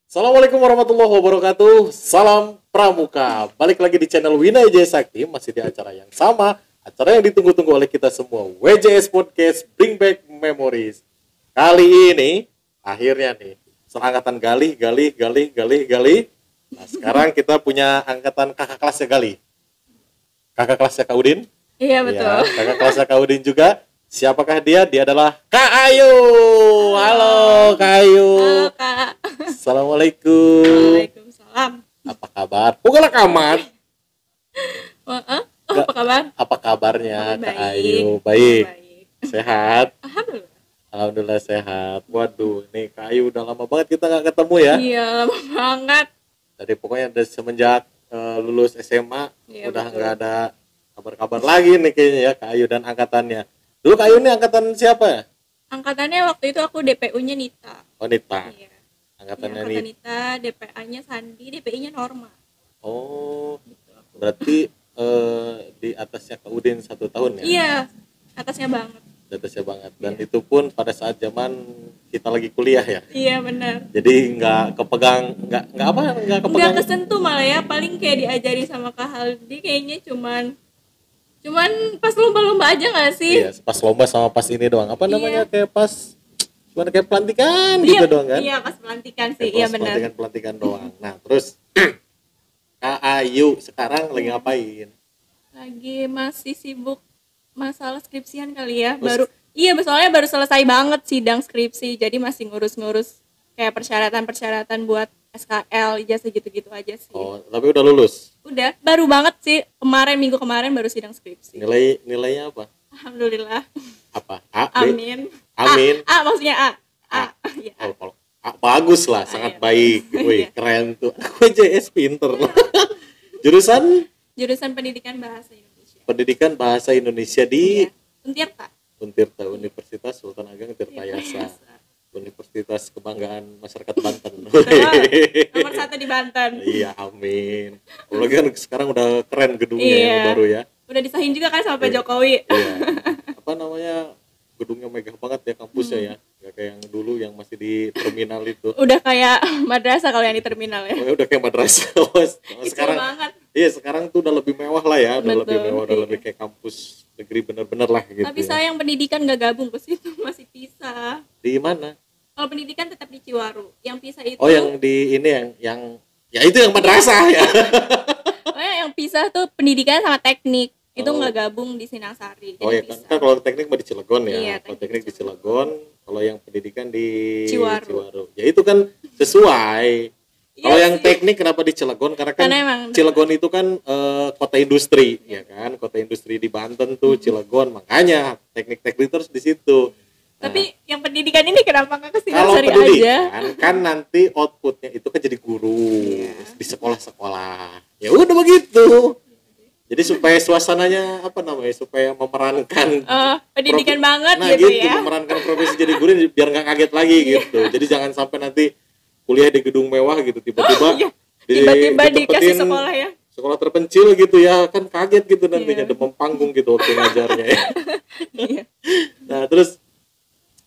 Assalamualaikum warahmatullahi wabarakatuh. Salam Pramuka. Balik lagi di channel Wina WJS Sakti, masih di acara yang sama, acara yang ditunggu-tunggu oleh kita semua, WJS Podcast Bring Back Memories. Kali ini akhirnya nih, seangkatan Gali. Nah, sekarang kita punya angkatan kakak kelasnya Gali. Kakak kelasnya Kak Udin. Iya betul. Ya, kakak kelasnya Kak Udin juga. Siapakah dia? Dia adalah Kak Ayu. Halo Kak Ayu. Halo Kak. Assalamualaikum. Waalaikumsalam. Apa kabar? Bukanlah kamat. Apa kabar? Apa kabarnya Baik. Kak Ayu? Baik. Baik. Sehat? Alhamdulillah. Alhamdulillah sehat. Waduh, nih Kak Ayu udah lama banget kita nggak ketemu ya. Iya lama banget. Tadi pokoknya dari semenjak lulus SMA Iya, udah betul. nggak ada kabar-kabar lagi nih kayaknya ya Kak Ayu dan angkatannya. Dulu Kak Ayu ini angkatan siapa ya? Angkatannya waktu itu aku DPU-nya Nita. Wanita. Iya. Angkatannya Angkatan nih. Nita, DPA-nya Sandi, DPI-nya Norma. Oh, Gitu aku. berarti di atasnya Kak Udin 1 tahun ya? Iya, atasnya banget. Di atasnya banget. Dan Iya. itu pun pada saat zaman kita lagi kuliah ya. Iya benar. Jadi nggak kepegang, nggak kepegang. Enggak kesentuh malah ya, paling kayak diajari sama Kak Haldi kayaknya cuman pas lomba-lomba aja nggak sih? Iya, pas lomba sama pas ini doang. Apa Iya. namanya, kayak pas cuman kayak pelantikan Iya, gitu doang kan? Iya, pas pelantikan Kayak sih. Iya pas benar. pelantikan doang. Nah, terus Kak Ayu sekarang lagi ngapain? Lagi masih sibuk masalah skripsian kali ya. Terus- Soalnya baru selesai banget sidang skripsi. Jadi masih ngurus-ngurus kayak persyaratan-persyaratan buat SKL, ijazah gitu-gitu aja sih. Oh, tapi udah lulus. Udah, baru banget sih. Minggu kemarin baru sidang skripsi. Nilainya apa? Alhamdulillah. Apa? A, B? Amin. Amin. Maksudnya A. Iya. Oh, kalau A, bagus lah, sangat iya. baik. Wih, Iya. keren tuh. Aku JS pinter. Jurusan Jurusan Pendidikan Bahasa Indonesia. Pendidikan Bahasa Indonesia di Iya. Untirta. Untirta, Universitas Sultan Ageng Tirtayasa. Universitas Kebanggaan Masyarakat Banten. Nomor 1 di Banten. Iya, amin. Apalagi kan sekarang udah keren gedungnya Iya. yang baru ya. Udah disahin juga kan sama Pak Iya. Jokowi. Iya. Apa namanya? Gedungnya megah banget ya kampusnya ya. Gak kayak yang dulu yang masih di terminal itu. Udah kayak madrasah kalau yang di terminal ya. Oh, ya udah kayak madrasah. Sekarang banget. iya, sekarang tuh udah lebih mewah lah ya, udah Betul, lebih mewah, udah iya. lebih kayak kampus negeri bener-bener lah gitu. Tapi ya. sayang pendidikan gak gabung ke situ, masih pisah. Di mana? Kalau pendidikan tetap di Ciwaru. Yang pisah itu Oh, yang di ini yang ya itu yang madrasah ya. yang pisah tuh pendidikan sama teknik. Itu Oh. nggak gabung di Sinangsari. Jadi Oh ya kan, pisah. kalau teknik mah di Cilegon ya. Iya, Kalau teknik teknik di Cilegon, kalau yang pendidikan di Ciwaru. Ya itu kan sesuai. Iya Kalau yang sih. teknik kenapa di Cilegon? Karena kan Karena emang Cilegon itu kan kota industri, ya kan? Kota industri di Banten tuh Cilegon, makanya teknik-teknik terus di situ. Tapi yang pendidikan ini kenapa nggak ke Kalau Sinangsari aja? pendidikan kan nanti outputnya itu kan jadi guru Iya. di sekolah-sekolah. Ya udah begitu. Jadi supaya suasananya apa namanya? Supaya memerankan Pendidikan banget nah gitu, gitu, ya. memerankan profesi jadi guru biar nggak kaget lagi gitu. Jadi jangan sampai nanti kuliah di gedung mewah gitu tiba-tiba Iya. Tiba-tiba dikasih ditempetin sekolah ya. sekolah terpencil gitu ya, kan kaget gitu nantinya Iya. demam panggung gitu waktu ngajarnya ya. Iya. Nah terus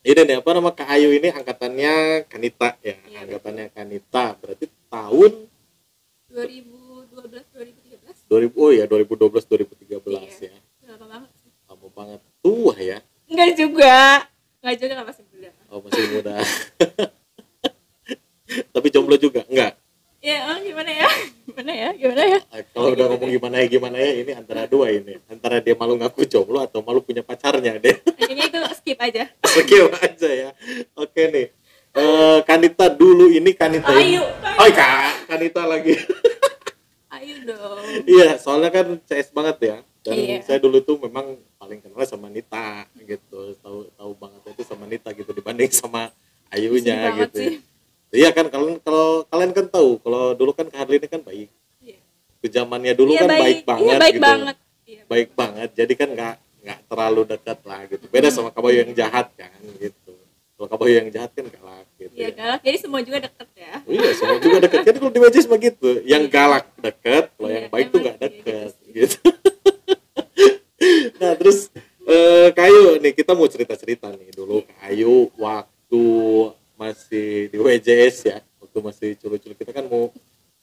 ini nih apa nama Kak Ayu ini angkatannya Kanita ya, Iya, angkatannya Kanita berarti tahun 2012 2013. 2000 oh ya 2012 2013 Iya. ya, Lama banget sih. lama banget tua ya. Enggak juga masih muda. Oh masih muda. Tapi jomblo juga enggak. Ya, gimana ya? Gimana ya? Kalau udah ngomong gimana ya ini antara dua ini, antara dia malu ngaku jomblo atau malu punya pacarnya deh. Kayaknya itu skip aja. Skip aja ya. Oke nih. Kanita dulu ini Kanita. Ayu. Oh Kak, Kanita lagi. Ayo dong. Iya, soalnya kan CS banget ya. Dan Iya. saya dulu tuh memang paling kenal sama Nita gitu. Tahu banget itu sama Nita gitu dibanding sama Ayunya Sedih banget gitu. sih. Iya kan kalau kalian kan tahu kalau dulu kan Kak Harley ini kan baik. Iya. Ke zamannya dulu Iya, kan baik banget Iya, baik gitu. banget. Iya. Baik banget. Jadi kan nggak terlalu dekat lah gitu. Beda sama Kak Bayu yang jahat kan gitu. Kalau Kak Bayu yang jahat kan galak gitu. Iya, ya. galak. Jadi semua juga deket ya. Oh iya, semua juga dekat. Kan kalau di Wajis mah gitu. Yang galak dekat, kalau Iya, yang baik tuh emang nggak iya dekat gitu sih. gitu. Nah, terus Kayu nih kita mau cerita-cerita nih dulu Kak Ayu waktu masih di WJS ya, waktu masih masih culun-culun kita kan mau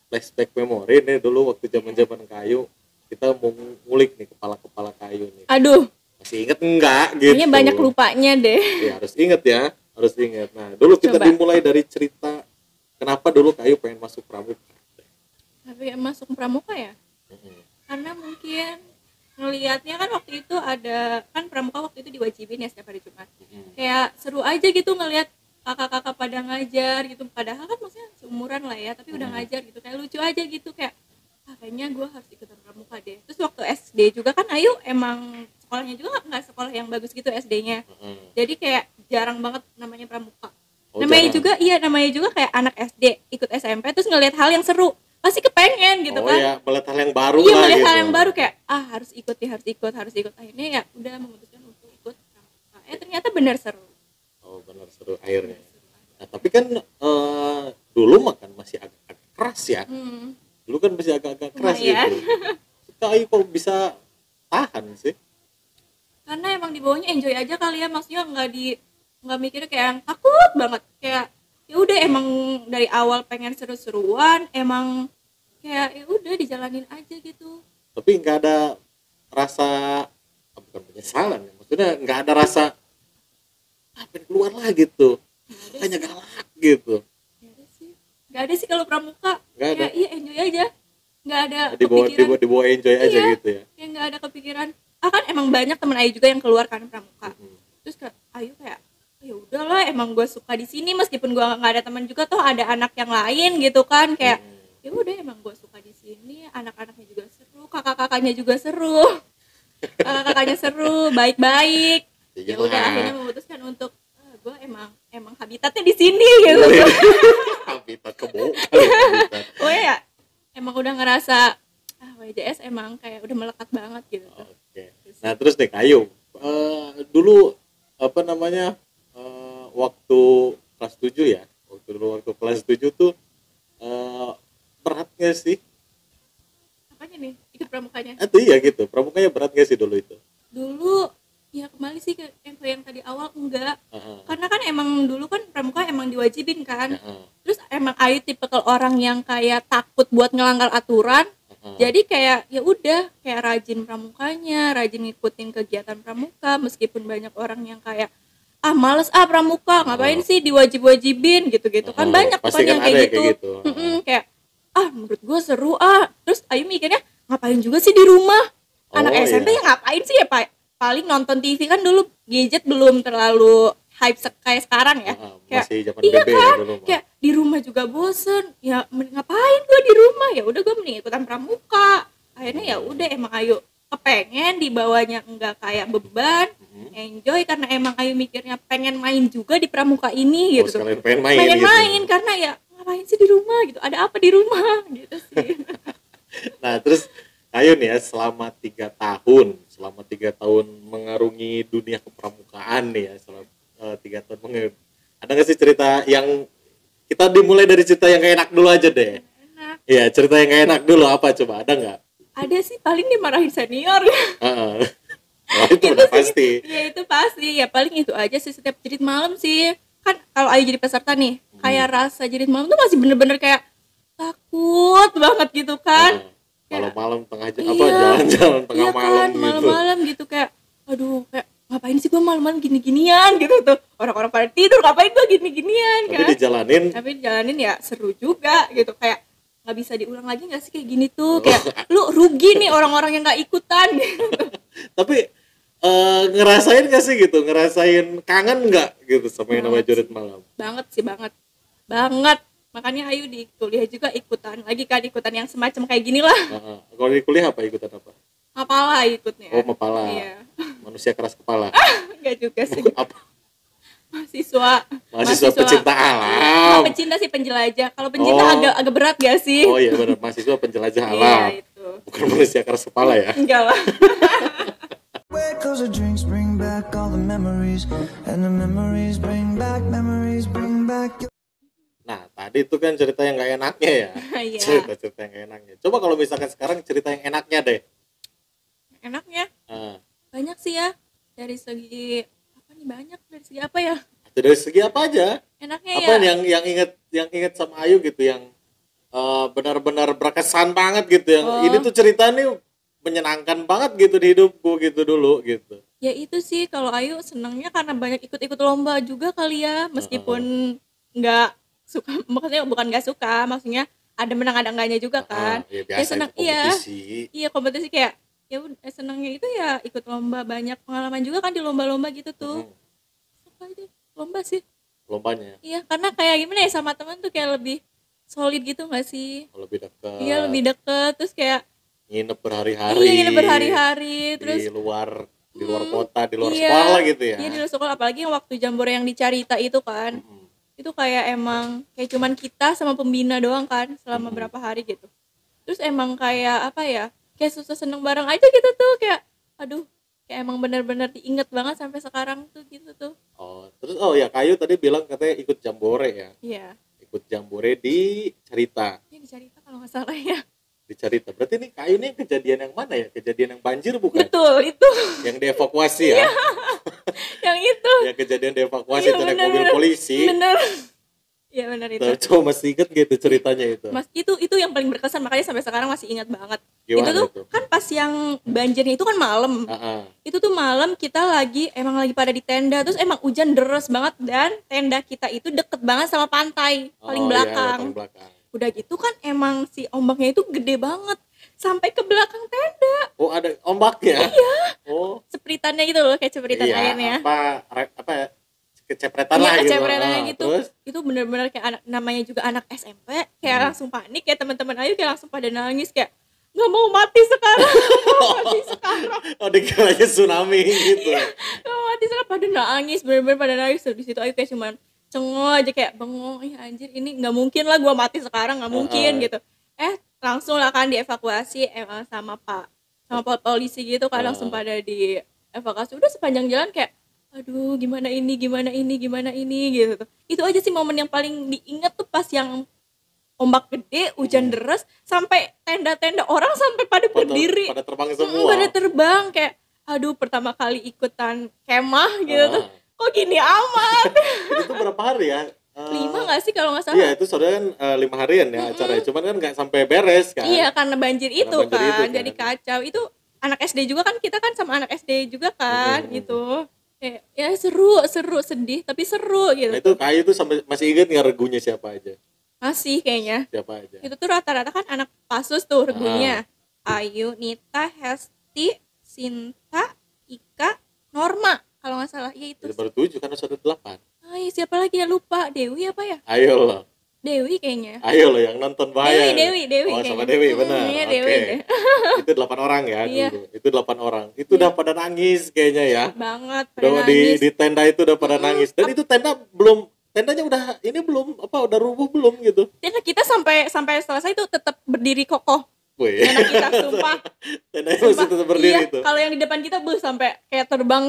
flashback memori nih dulu waktu zaman-zaman kayu. Kita mau ngulik nih kepala-kepala kayu nih. Aduh, Masih inget enggak gitu? kayaknya banyak lupanya deh. Ya harus inget ya, harus inget. Nah, dulu kita Coba. dimulai dari cerita kenapa dulu kayu pengen masuk pramuka. Tapi masuk pramuka ya? Mm-mm. Karena mungkin ngelihatnya kan waktu itu ada kan pramuka waktu itu diwajibin ya setiap hari Jumat. Kayak seru aja gitu ngelihat kakak-kakak pada ngajar gitu, padahal kan maksudnya seumuran lah ya, tapi udah ngajar gitu, kayak lucu aja gitu, kayak kayaknya gue harus ikutan pramuka deh. Terus waktu SD juga kan Ayu emang sekolahnya juga nggak sekolah yang bagus gitu SD-nya, jadi kayak jarang banget namanya pramuka. Oh, namanya jarang. juga namanya juga kayak anak SD ikut SMP terus ngelihat hal yang seru pasti kepengen gitu Oh kan. ya, melihat hal yang baru Iya, lah melihat gitu. hal yang baru kayak harus ikut ya, harus ikut. Akhirnya ya udah memutuskan untuk ikut pramuka. Ternyata benar seru. Oh benar seru akhirnya. Nah tapi kan dulu makan masih agak keras ya. Dulu kan masih agak-agak keras Lumayan. gitu. Kita Ayu kok bisa tahan sih? Karena emang di bawahnya enjoy aja kali ya, maksudnya nggak mikirnya kayak yang takut banget, kayak ya udah emang dari awal pengen seru-seruan, emang kayak ya udah dijalanin aja gitu. Tapi nggak ada rasa bukan penyesalan ya. Maksudnya nggak ada rasa pengen keluar lah gitu. Hanya galak gitu. Nggak ada sih kalau pramuka, Nggak ada. kayak iya enjoy aja, nggak ada Di bawah enjoy aja Iya. gitu ya. Kayak nggak ada kepikiran. Kan emang banyak temen Ayu juga yang keluar kan pramuka. Terus kayak Ayu kayak ya udahlah, emang gue suka di sini meskipun gue nggak ada teman juga, toh ada anak yang lain gitu kan, kayak ya udah emang gue suka di sini, anak-anaknya juga seru, kakak-kakaknya juga seru, kakak-kakaknya seru, baik-baik. Ya Iyalah. udah akhirnya memutuskan untuk gue emang habitatnya di sini gitu. Habitat kebo. Habitat. Oh ya, emang udah ngerasa WJS emang kayak udah melekat banget gitu. Oke. Nah terus nih Kayu, dulu apa namanya waktu kelas 7 ya, waktu kelas 7 tuh berat nggak sih? Apanya nih? Ikut pramukanya? Itu iya gitu, pramukanya berat nggak sih dulu itu? Dulu ya kembali sih ke yang tadi awal, enggak. Karena kan emang dulu kan pramuka emang diwajibin kan. Terus emang Ayu tipikal orang yang kayak takut buat ngelanggar aturan. Jadi kayak ya udah kayak rajin pramukanya, rajin ngikutin kegiatan pramuka, meskipun banyak orang yang kayak males pramuka, ngapain sih diwajib-wajibin gitu-gitu kan, banyak Pasti kan yang ada kayak gitu. Kayak menurut gue seru terus Ayu mikirnya ngapain juga sih di rumah, anak SMP ya ngapain sih ya Pak, paling nonton TV kan, dulu gadget belum terlalu hype kayak sekarang ya. Kayak masih zaman iya BB kan, ya dulu. kayak di rumah juga bosen, ya ngapain gue di rumah, ya udah gue mending ikutan pramuka. Akhirnya ya udah emang Ayu kepengen dibawanya, enggak kayak beban, enjoy, karena emang Ayu mikirnya pengen main juga di pramuka ini gitu. Sekalian pengen main gitu. Main karena ya ngapain sih di rumah gitu, ada apa di rumah gitu sih. Nah terus Kayu nih ya selama 3 tahun mengarungi dunia kepramukaan nih ya, selama 3 tahun ada nggak sih cerita yang kita dimulai dari cerita yang gak enak dulu aja deh? Enak. Iya cerita yang gak enak dulu apa coba, ada nggak? Ada sih, paling dimarahin senior. Wah itu udah pasti. Ya itu pasti, ya paling itu aja sih setiap jerit malam sih. Kan kalau Ayu jadi peserta nih, kayak rasa jerit malam tuh masih bener-bener kayak takut banget gitu kan. Malam-malam tengah Iya, jalan-jalan tengah iya malam kan, gitu. malam-malam gitu kayak aduh, kayak ngapain sih gue malam-malam gini-ginian gitu tuh. Orang-orang pada tidur, ngapain gue gini-ginian Tapi kan. dijalanin Ya seru juga gitu, kayak nggak bisa diulang lagi nggak sih kayak gini tuh, kayak lu rugi nih orang-orang yang nggak ikutan gitu. tapi ngerasain gak sih gitu, ngerasain kangen nggak gitu sama yang namanya jurit malam? Banget sih, banget, makanya Ayu di kuliah juga ikutan yang semacam kayak gini lah. Kalau di kuliah apa, ikutan apa? Mapala ikutnya. Oh Mapala. Iya. Manusia keras kepala. Enggak juga sih. Apa? mahasiswa pecinta alam. Pecinta sih, penjelajah. Kalau pencinta agak berat gak sih? Oh iya benar, mahasiswa penjelajah alam. Iya itu. Bukan manusia keras kepala ya. Enggak lah. Cause the drinks bring back all the memories, and the memories bring back your... Nah tadi itu kan cerita yang gak enaknya ya. Iya. Cerita yang gak enaknya. Coba kalau misalkan sekarang cerita yang enaknya deh. Enaknya Nah, banyak sih ya, dari segi apa nih, banyak dari segi apa ya? itu Dari segi apa aja? Enaknya Apa ya yang inget sama Ayu gitu yang benar-benar berkesan banget gitu yang Oh. ini tuh cerita nih menyenangkan banget gitu di hidupku gitu dulu gitu. ya itu sih kalau Ayu senangnya karena banyak ikut-ikut lomba juga kali ya, meskipun nggak suka maksudnya bukan nggak suka, maksudnya ada menang ada enggaknya juga kan. Ya Ya biasa senang itu kompetisi. iya kompetisi kayak ya senangnya itu ya ikut lomba, banyak pengalaman juga kan di lomba-lomba gitu tuh. Mm, Suka aja lomba sih. lombanya Iya, karena kayak gimana ya, sama teman tuh kayak lebih solid gitu nggak sih? lebih dekat. Iya, lebih deket, terus kayak Nginep berhari-hari. iya ini berhari-hari, terus di luar kota, di luar iya, sekolah gitu ya. Iya, di luar sekolah, apalagi yang waktu Jambore yang di Carita itu kan. Mm-mm. Itu kayak emang kayak cuman kita sama pembina doang kan selama Mm-mm. berapa hari gitu. Terus emang kayak apa ya? Kayak susah seneng bareng aja gitu tuh, kayak aduh, kayak emang benar-benar diinget banget sampai sekarang tuh gitu tuh. Terus ya Kayu tadi bilang katanya ikut Jambore ya. Iya. Ikut Jambore di Carita. Ini di Carita kalau nggak salah ya. Di Carita. Berarti nih Kayu nih kejadian yang mana ya? Kejadian yang banjir bukan? Betul, itu. Yang dievakuasi ya. Yang itu. Yang kejadian dievakuasi Iya, itu naik bener, mobil bener. polisi. Bener. Iya benar itu. Tuh, coba masih inget gitu ceritanya itu. Mas itu yang paling berkesan, makanya sampai sekarang masih ingat banget. Gimana itu tuh itu? kan pas yang banjirnya itu kan malam. Ah. Itu tuh malam kita emang lagi pada di tenda, terus emang hujan deras banget dan tenda kita itu deket banget sama pantai paling Iya, belakang. paling belakang. Udah gitu kan emang si ombaknya itu gede banget sampai ke belakang tenda. Oh, ada ombaknya? Iya. Oh. Cepritannya gitu loh, kayak cepritan airnya. Apa ya? Kecepretan Iya, lah gitu. kecepretannya gitu. Terus Itu bener-bener kayak namanya juga anak SMP, kayak langsung panik, kayak teman-teman Ayu kayak langsung pada nangis, kayak nggak mau mati sekarang, nggak mau mati sekarang, dikiranya tsunami gitu. nggak mau mati sekarang, pada nangis, bener-bener pada nangis. Di situ Ayu kayak cuman cengok aja, kayak bengong, ih anjir ini nggak mungkin lah gua mati sekarang, nggak mungkin gitu. Langsung lah kan dievakuasi sama polisi gitu kan, langsung pada dievakuasi. Udah sepanjang jalan kayak aduh gimana ini gitu tuh. Itu aja sih momen yang paling diingat tuh, pas yang ombak gede, hujan deras, sampai tenda-tenda orang sampai pada berdiri, pada terbang semua. pada terbang, kayak aduh pertama kali ikutan kemah gitu tuh, kok gini amat. Itu berapa hari ya? 5 nggak sih kalau nggak salah? Iya, itu soalnya kan 5 harian ya acaranya. Cuman kan nggak sampai beres kan. Iya, karena banjir Karena itu banjir kan, itu kan. jadi kacau. Itu anak SD juga kan, kita kan sama anak SD juga kan, gitu. Kayak, ya seru, sedih, tapi seru gitu. Nah, itu Kayu tuh masih inget nggak regunya siapa aja? Masih kayaknya. Siapa aja? Itu tuh rata-rata kan anak Pasus tuh regunya. Ayu, Nita, Hesti, Sinta, Ika, Norma. Kalau nggak salah, ya itu. Itu baru 7 kan harus ada 8. Ay, siapa lagi ya, lupa. Dewi apa ya? Ayo loh. Dewi kayaknya. Ayo loh yang nonton bahaya. Dewi Oh, sama kayaknya. Dewi benar. Iya, Oke. Dewi deh. Itu 8 orang ya Iya. dulu. Itu 8 orang. Itu udah pada nangis kayaknya ya. Banget, pada Udah nangis. di tenda itu udah pada nangis. Dan itu tendanya udah rubuh belum gitu. Tenda kita sampai selesai itu tetap berdiri kokoh. Wih. Tenda kita sumpah. Tendanya masih tetap berdiri Iya, itu. kalau yang di depan kita sampai kayak terbang.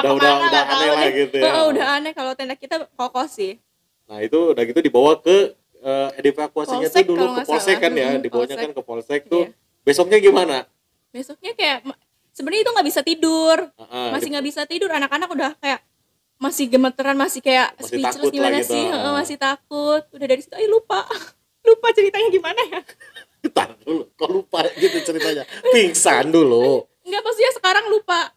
Udah aneh lah gitu ya. Udah aneh, kalau tenda kita kokoh sih. Nah, itu udah gitu dibawa ke evakuasinya Polsek tuh dulu kalau ke nggak polsek salah. kan ya. Dibawanya Polsek. kan ke polsek tuh. Iya. Besoknya gimana? Besoknya kayak sebenarnya itu nggak bisa tidur. Masih di- nggak bisa tidur, anak-anak udah kayak masih gemeteran, masih kayak Masih speechless takut gimana lah gitu. sih. Masih takut. Udah dari situ lupa. Lupa ceritanya gimana ya. Bentar dulu, kok lupa gitu ceritanya. Pingsan dulu. Enggak, maksudnya sekarang lupa.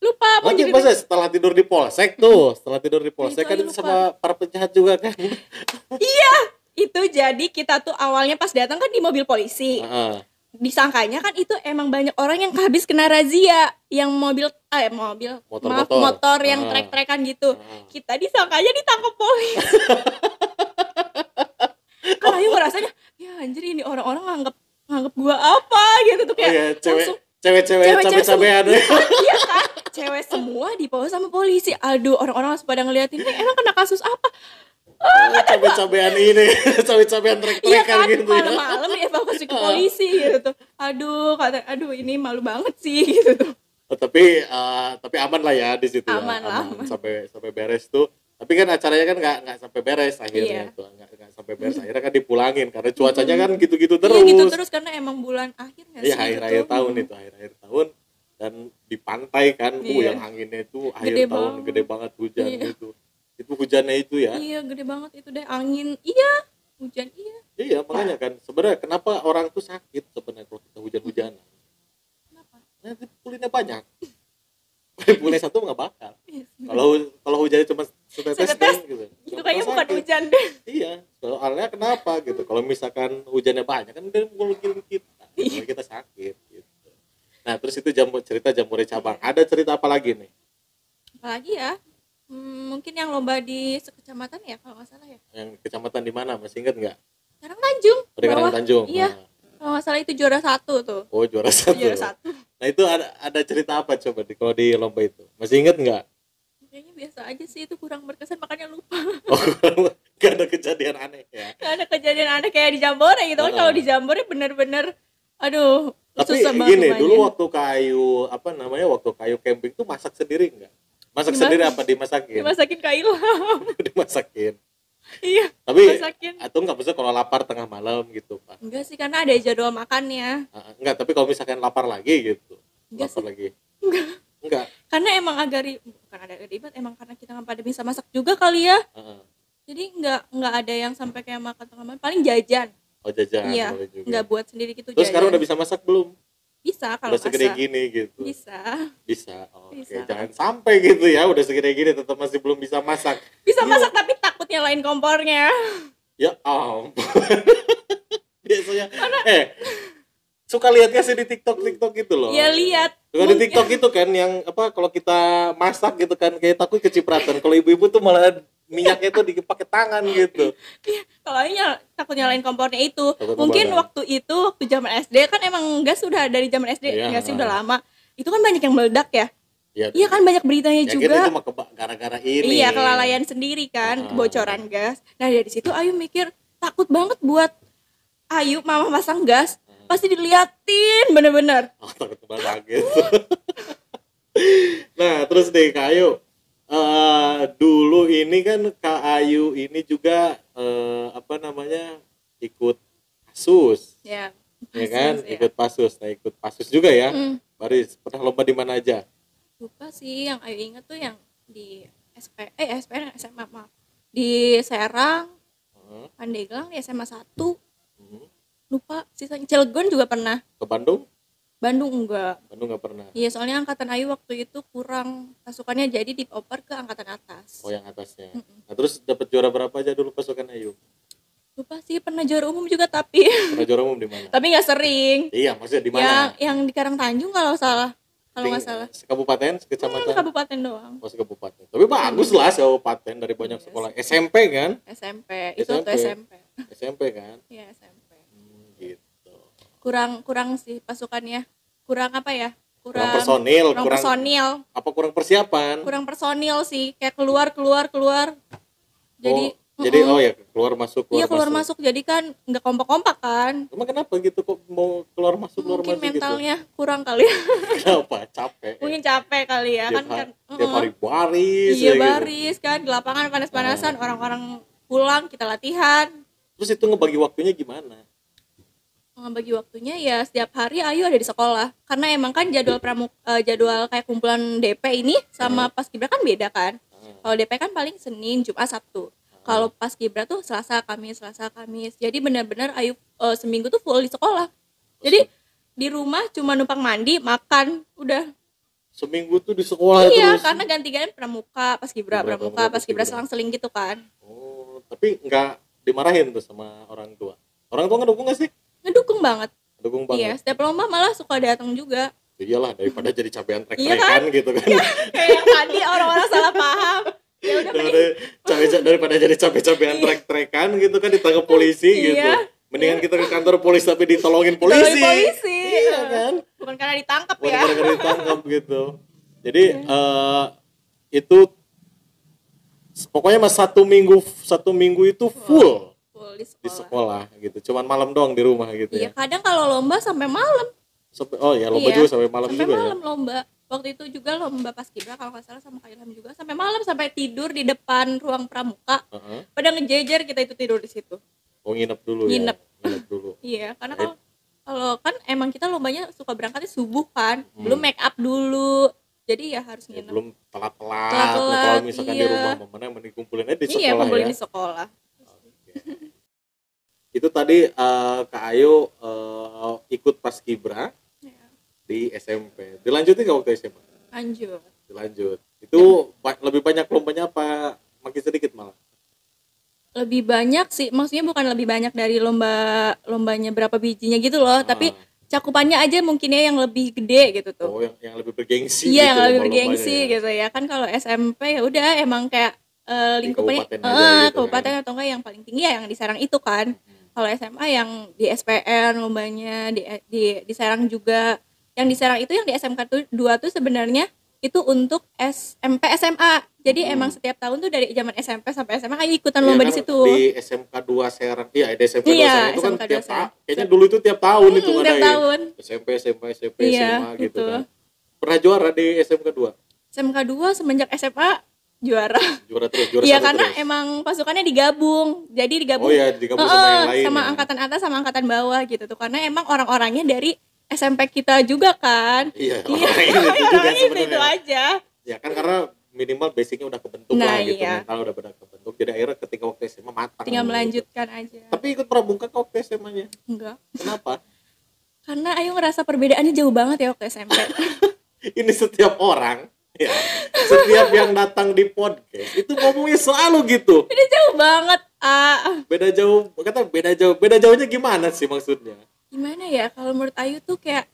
Lupa mau Nanti jadi masa setelah tidur di polsek tuh, setelah tidur di polsek Itu kan aja itu lupa. sama para penjahat juga kan. itu. Jadi kita tuh awalnya pas datang kan di mobil polisi. Disangkanya kan itu emang banyak orang yang habis kena razia, yang mobil motor yang trek-trekan gitu. Kita disangkanya ditangkap polisi. Kalau Ayu ngerasanya ya anjir, ini orang-orang nganggep gua apa gitu tuh, Oh kayak iya, langsung cewek-cewek cewek-cewek cabe-cabean. iya kan, cewek semua dibawa sama polisi. Aduh, orang-orang langsung pada ngeliatin, ini emang kena kasus apa? Cabe-cabean ini, cabe-cabean Iya trek-trekan kan, gitu ya. malam-malam dievakuasi ke polisi gitu tuh. Aduh ini malu banget sih gitu tuh. Oh, tapi aman lah ya di situ. Aman ya. lah. Sampai beres tuh. Tapi kan acaranya kan nggak sampai beres akhirnya Iya. tuh, nggak sampai beres. Akhirnya kan dipulangin karena cuacanya kan gitu-gitu terus. Iya gitu terus, karena emang bulan akhir nggak Iya, sih akhir-akhir gitu. tahun itu, akhir-akhir tahun, dan di pantai kan, Iya. yang anginnya itu akhir Gede tahun banget. gede banget hujan Iya. gitu. Itu hujannya itu ya. Iya, gede banget itu deh, angin. Iya, hujan iya. Iya, makanya kan sebenarnya kenapa orang tuh sakit sebenarnya kalau kita hujan-hujanan. Kenapa? Nanti pulihnya banyak. Pulih satu nggak bakal. Iya sih. Kalau hujannya cuma setetes Setetes, gitu. Itu nggak kayaknya bakal bukan sakit. hujan deh. Iya, soalnya kenapa gitu? Kalau misalkan hujannya banyak kan dia mungkin kita, Iya. kita sakit gitu. Nah, terus itu cerita Jambore cabang. Ada cerita apa lagi nih? Apalagi ya? Mungkin yang lomba di sekecamatan ya kalau nggak salah ya. Yang kecamatan di mana? Masih ingat nggak? Karang Tanjung. Oh, di Karang Bawah. Tanjung. Iya. Nah. Kalau nggak salah itu juara 1 tuh. Oh, juara satu. Juara 1. Nah, itu ada cerita apa coba kalau di lomba itu? Masih ingat nggak? Kayaknya biasa aja sih, itu kurang berkesan makanya lupa. Oh, nggak ada kejadian aneh ya. Gak ada kejadian aneh kayak di Jambore gitu kan. Kalau di Jambore bener-bener aduh, Tapi susah banget gini, lumayan. dulu waktu waktu kayu camping tuh masak sendiri nggak? Masak Gimana? sendiri apa dimasakin? Dimasakin Kak Ilham. Dimasakin. Iya, Tapi masakin. atau nggak bisa kalau lapar tengah malam gitu, Pak. Enggak sih, karena ada jadwal makannya. Enggak, tapi kalau misalkan lapar lagi gitu. Enggak Lapar sih. lagi. Enggak. Enggak. Karena emang bukan ada ribet, emang karena kita nggak pada bisa masak juga kali ya. Heeh. Jadi nggak ada yang sampai kayak makan tengah malam, paling jajan. Oh, jajan Iya, boleh juga. nggak buat sendiri gitu. Terus jajan. sekarang udah bisa masak belum? Bisa kalau Udah segede masak. gini gitu. Bisa. Bisa. Oke, Bisa. jangan sampai gitu ya, udah segede gini tetap masih belum bisa masak. Bisa masak tapi takut nyalain kompornya. Ya ampun. Biasanya suka lihatnya sih di TikTok gitu loh. Ya lihat. Suka di TikTok itu kan yang apa kalau kita masak gitu kan kayak takut kecipratan. Kalau ibu-ibu tuh malah minyaknya tuh dipakai tangan gitu. Kalau takut nyalain kompornya itu. Takut Mungkin kebakaran. waktu zaman SD kan emang gas sudah dari zaman SD, Iya. nggak sih udah lama. Itu kan banyak yang meledak ya. Ya, Iya kan banyak beritanya ya juga. itu mah gara-gara ini. Iya, kelalaian sendiri kan, kebocoran gas. Nah, dari situ Ayu mikir takut banget buat Ayu mama pasang gas. Pasti diliatin bener-bener. Oh, takut kebakaran gitu. Nah, terus deh Kak Ayu. Dulu ini kan Kak Ayu ini juga ikut Pasus. Ya. Ya kan? Pasus, ya. Ikut Pasus. Nah, ikut Pasus juga ya. Mm. Baris, pernah lomba di mana aja? Lupa sih, yang Ayu inget tuh yang di SMA maaf. Di Serang, Heeh. Pandeglang, di SMA 1. Mhm. Lupa, sisanya Cilegon juga pernah. Ke Bandung? Bandung enggak. Bandung nggak pernah. Iya, soalnya angkatan Ayu waktu itu kurang pasukannya, jadi dioper ke angkatan atas. Oh, yang atasnya. Nah, terus dapat juara berapa aja dulu pasukan Ayu? Lupa sih, pernah juara umum juga tapi Pernah juara umum di mana? tapi nggak sering. Iya, maksudnya di mana? Yang di Karang Tanjung kalau salah. Kalau nggak salah. Kabupaten, kecamatan. Kabupaten doang. Oh, kabupaten. Tapi bagus lah kabupaten dari banyak Iya sekolah. SMP kan? SMP. Itu waktu SMP. SMP kan? Iya, SMP. Gitu. Kurang sih pasukannya. Kurang apa ya? Kurang personil, kurang personil. apa kurang persiapan? Kurang personil sih, kayak keluar. Jadi Jadi keluar masuk. iya keluar masuk. Jadi kan nggak kompak-kompak kan. Emang kenapa gitu kok mau keluar masuk Mungkin masuk mentalnya kurang kali ya. gitu? Kenapa? Capek. Mungkin capek kali ya Tiap kan. tiap hari baris. Iya ya gitu. baris kan di lapangan panas-panasan, orang-orang pulang kita latihan. Terus itu ngebagi waktunya gimana? Ngebagi waktunya ya setiap hari Ayu ada di sekolah. Karena emang kan jadwal kayak kumpulan DP ini sama Paskibra kan beda kan. Kalau DP kan paling Senin, Jumat, Sabtu. Kalau Paskibra tuh Selasa, Kamis. Jadi benar-benar Ayu seminggu tuh full di sekolah. Jadi di rumah cuma numpang mandi, makan, udah. Seminggu tuh di sekolah Iya, terus. karena ganti-ganti pramuka, Paskibra, Paskibra selang-seling gitu kan. Oh, tapi nggak dimarahin tuh sama orang tua. Orang tua ngedukung nggak sih? Ngedukung banget. Dukung Iya, banget. setiap lomba malah suka datang juga. Iyalah daripada jadi cabean Iya trek-trekan kan? gitu kan. Kayak yang tadi orang-orang salah paham. Ya udah mending Daripada jadi cabe-cabean trek-trekan gitu kan ditangkap polisi gitu. Iya. Mendingan kita ke kantor polisi tapi ditolongin tolongin polisi. polisi. Iya kan? Bukan karena ditangkap Bukan ya. gara-gara ditangkap gitu. Jadi itu pokoknya mas satu minggu itu full Full di di sekolah sekolah. gitu. Cuman malam doang di rumah gitu Iya, ya. kadang kalau lomba sampai malam. Oh ya lomba Iya. juga sampai malam Sampai juga malam lomba. Waktu itu juga lomba Paskibra kalau nggak salah sama Kak Ilham juga sampai malam, sampai tidur di depan ruang pramuka. ya. Heeh. Pada ngejejer kita itu tidur di situ. Oh nginep dulu Nginep. ya. Nginep dulu. Iya, karena kalau kan emang kita lombanya suka berangkatnya subuh kan. Belum make up dulu. Jadi ya harus Ya, nginep. belum telat-telat. Telat-telat, Kalau misalkan di iya. rumah momennya mending kumpulin aja di Iya, sekolah kumpulin ya. di sekolah. Itu tadi Kak Ayu ikut paskibra Ya, di SMP. Dilanjutin nggak waktu SMA? lanjut. Dilanjut. Itu lebih banyak lombanya apa makin sedikit malah? Lebih banyak sih, maksudnya bukan lebih banyak dari lombanya berapa bijinya gitu loh, tapi cakupannya aja mungkinnya yang lebih gede gitu tuh. Oh, yang lebih bergengsi Iya, gitu yang lebih lomba-lombanya bergengsi ya. gitu ya. Kan kalau SMP ya udah emang kayak lingkupannya kabupaten aja gitu kan. kabupaten atau enggak yang paling tinggi ya yang di Serang itu kan. Kalau SMA yang di SPN lombanya di Serang juga. Yang di Serang itu yang di SMK 2 tuh sebenarnya itu untuk SMP SMA. Jadi emang setiap tahun tuh dari zaman SMP sampai SMA ayo ikutan Iya lomba kan, di situ. di SMK 2 Serang. Iya, di SMK 2 Iya, Serang itu kan SMK 2 tiap Serang. kayaknya dulu itu tiap tahun itu Tiap ngadain. tahun. SMP, SMA, SMP, Iya, SMA gitu gitu. kan. Pernah juara di SMK 2? SMK 2 semenjak SMA juara. Juara terus, juara Iya satu karena terus. emang pasukannya digabung. Jadi digabung. Oh iya, digabung sama yang lain sama ya. angkatan atas sama angkatan bawah gitu tuh. Karena emang orang-orangnya dari SMP kita juga kan. Iya, Iya, orang itu juga orangnya itu sebenarnya. aja. Ya kan karena minimal basicnya udah kebentuk Nah, lah gitu, iya. mental udah benar kebentuk. Jadi akhirnya ketika waktu SMA matang. Tinggal gitu. melanjutkan aja. Tapi ikut pramuka ke waktu SMA-nya. Enggak. Kenapa? Karena Ayu ngerasa perbedaannya jauh banget ya waktu SMP. Ini setiap orang ya, setiap yang datang di podcast itu ngomongnya selalu gitu. Ini jauh banget. Beda jauh, kata beda jauh. Beda jauhnya gimana sih maksudnya? Gimana ya kalau menurut Ayu tuh kayak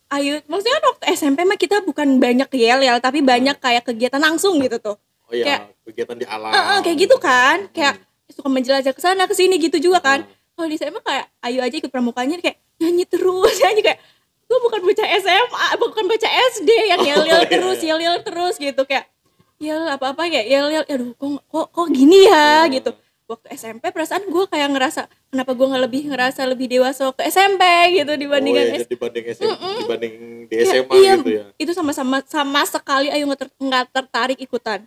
Ayu maksudnya kan waktu SMP mah kita bukan banyak yel-yel tapi banyak kayak kegiatan langsung gitu tuh. Oh iya, Kayak, kegiatan di alam. kayak gitu kan, kayak suka menjelajah ke sana ke sini gitu juga kan. Kalau di SMA kayak Ayu aja ikut pramukanya kayak nyanyi terus, nyanyi kayak gue bukan bocah SMA, bukan bocah SD yang yel-yel iya, terus, iya. yel-yel terus gitu kayak yel apa-apa kayak yel-yel, aduh kok gini ya gitu. Waktu SMP perasaan gue kayak ngerasa kenapa gue ngerasa lebih dewasa waktu SMP gitu dibandingkan Oh iya, dibanding SMA, dibanding di Kayak, SMA iya, gitu ya. itu sama sekali Ayu nggak tertarik ikutan.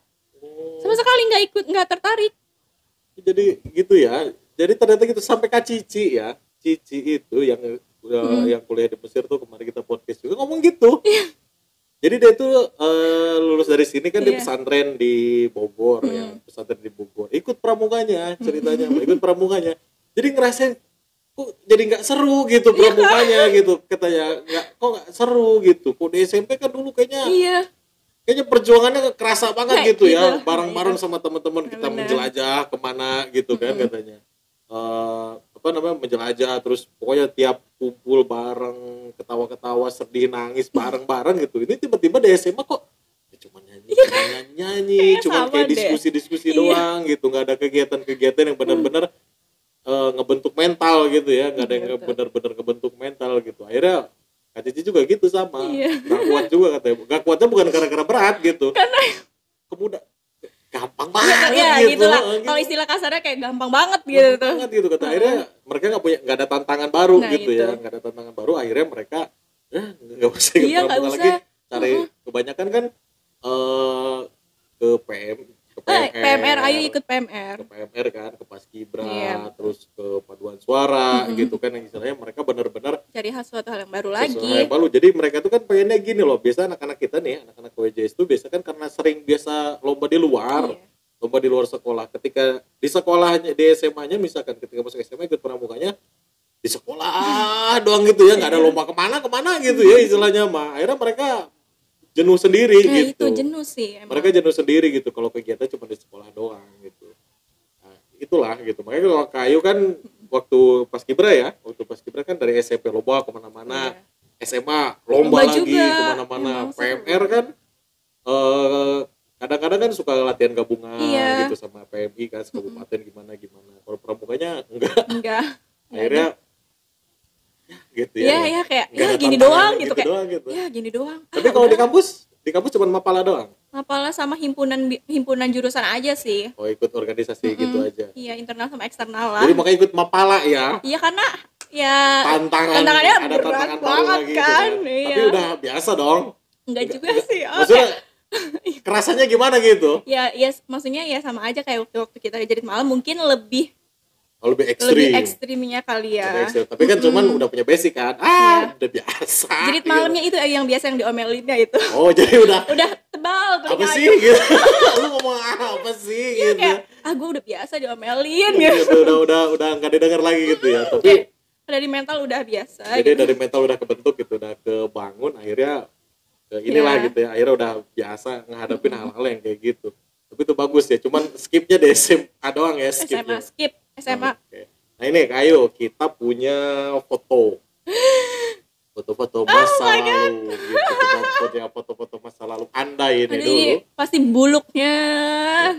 Sama sekali nggak tertarik. Jadi gitu ya. Jadi ternyata gitu sampai Kak Cici ya. Cici itu yang yang kuliah di Mesir tuh kemarin kita podcast juga ngomong gitu. Jadi dia tuh lulus dari sini kan dia Iya. pesantren di Bogor ya, pesantren di Bogor. Ikut pramuganya ceritanya, ikut pramuganya. Jadi ngerasain kok jadi nggak seru gitu pramuganya gitu katanya nggak seru gitu. Kok di SMP kan dulu Iya. kayaknya perjuangannya kerasa banget Nah, gitu ya, gitu. bareng-bareng sama teman-teman kita Benar. menjelajah kemana gitu kan katanya. Apa namanya menjelajah terus pokoknya tiap kumpul bareng ketawa-ketawa sedih nangis bareng-bareng gitu. Ini tiba-tiba di SMA kok ya cuma nyanyi Kayaknya cuma sama kayak deh. diskusi-diskusi Iya. doang gitu, nggak ada kegiatan-kegiatan yang benar-benar ngebentuk mental gitu ya, nggak ada yang Betul. benar-benar ngebentuk mental gitu. Akhirnya Kak Cici juga gitu sama, Iya. nggak kuat juga katanya. Nggak kuatnya bukan gara-gara berat gitu, Karena kemudian gampang banget ya gitu. gitu lah. gitu. Kalau istilah kasarnya kayak gampang banget gitu Gampang tuh. banget gitu kata. Akhirnya mereka nggak ada tantangan baru Nah, gitu itu. ya, nggak ada tantangan baru. Akhirnya mereka nggak usah ikut Iya, nggak pramuka usah. lagi. Cari kebanyakan kan ke PMR Ayu ikut PMR. ke PMR kan, ke Paskibra, Iya. terus ke paduan suara gitu kan, yang istilahnya mereka benar-benar Cari suatu hal yang baru sesuai lagi. yang baru. Jadi mereka tuh kan pengennya gini loh, biasa anak-anak kita nih, anak-anak WJS tuh biasa kan karena sering biasa lomba di luar, Iya. lomba di luar sekolah. Ketika di sekolahnya, di SMA-nya misalkan ketika masuk SMA ikut pramukanya di sekolah doang gitu ya, nggak ada lomba kemana gitu ya istilahnya mah. Akhirnya mereka jenuh sendiri Nah, gitu. itu jenuh sih emang. Mereka jenuh sendiri gitu kalau kegiatan cuma di sekolah doang gitu. Nah, itulah gitu. Makanya kalau Kayu kan waktu Paskibra ya, waktu Paskibra kan dari SMP lomba kemana-mana, SMA lomba Lomba lagi juga. kemana-mana. Emang seru. PMR kan kadang-kadang kan suka latihan gabungan Iya. gitu sama PMI kan, kabupaten gimana. Kalau pramukanya enggak. Enggak. Akhirnya gitu Iya, ya. kayak Nggak ada gini tantangan doang gitu kayak. doang gitu. Ya gini doang. Tapi kalau di kampus cuma mapala doang. Apalah sama himpunan jurusan aja sih. Oh, ikut organisasi gitu aja. Iya, internal sama eksternal lah. Jadi makanya ikut mapala ya. Iya karena ya Tantangannya ada berat banget gitu kan. Tapi Iya. udah biasa dong. Enggak juga sih. Maksudnya kerasanya gimana gitu? Ya maksudnya ya sama aja kayak waktu kita jadi malam mungkin lebih Oh, lebih Lebih ekstrim. ekstrimnya kali Lebih ya. ekstrim. Tapi kan cuman udah punya basic kan. Iya. Udah biasa. Jerit gitu. malamnya itu yang biasa yang diomelinnya itu. Oh, jadi udah Udah tebal apa telinga sih Ayu. gitu. Lu ngomong apa sih Iya gitu. kayak gue udah biasa diomelin Gitu, gitu. udah enggak didengar lagi gitu ya. Tapi Kayak dari mental udah biasa jadi gitu. dari mental udah kebentuk gitu, udah kebangun, akhirnya inilah Iya. gitu ya, akhirnya udah biasa ngadepin hal-hal yang kayak gitu. Tapi itu bagus ya, cuman skipnya di SMA doang ya, SMA skipnya. skip SMA. Oke. Nah ini Kayu, kita punya foto foto-foto masa lalu gitu. Kita punya foto-foto masa lalu Anda ini Aduh, dulu. ini pasti buluknya.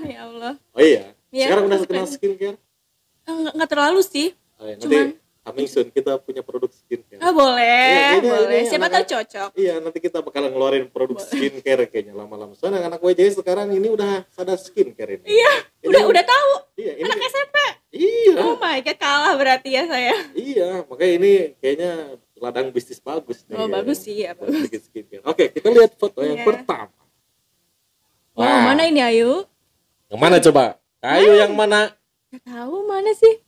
Ya Allah. Oh iya, Iya, sekarang udah masih kenal pengen. skincare? Enggak terlalu sih. Oh, iya. Nanti Cuman- coming soon kita punya produk skincare. Ah boleh, Iya, kayaknya boleh. ini Siapa anak-anak- tahu cocok. Iya, nanti kita bakalan ngeluarin produk skincare kayaknya lama-lama. Soalnya anak WJ sekarang ini udah sadar skincare ini. Iya, Ini- udah tahu. Iya, ini Anak SMP. iya. Oh my god, kalah berarti ya saya. Iya, makanya ini kayaknya ladang bisnis bagus nih. Oh, ya. bagus sih, ya, bagus. Bikin skincare. Oke, kita lihat foto yang Iya. pertama. Oh, Wah. mana ini Ayu? Yang mana coba? Kayu yang mana? Gak tahu mana sih.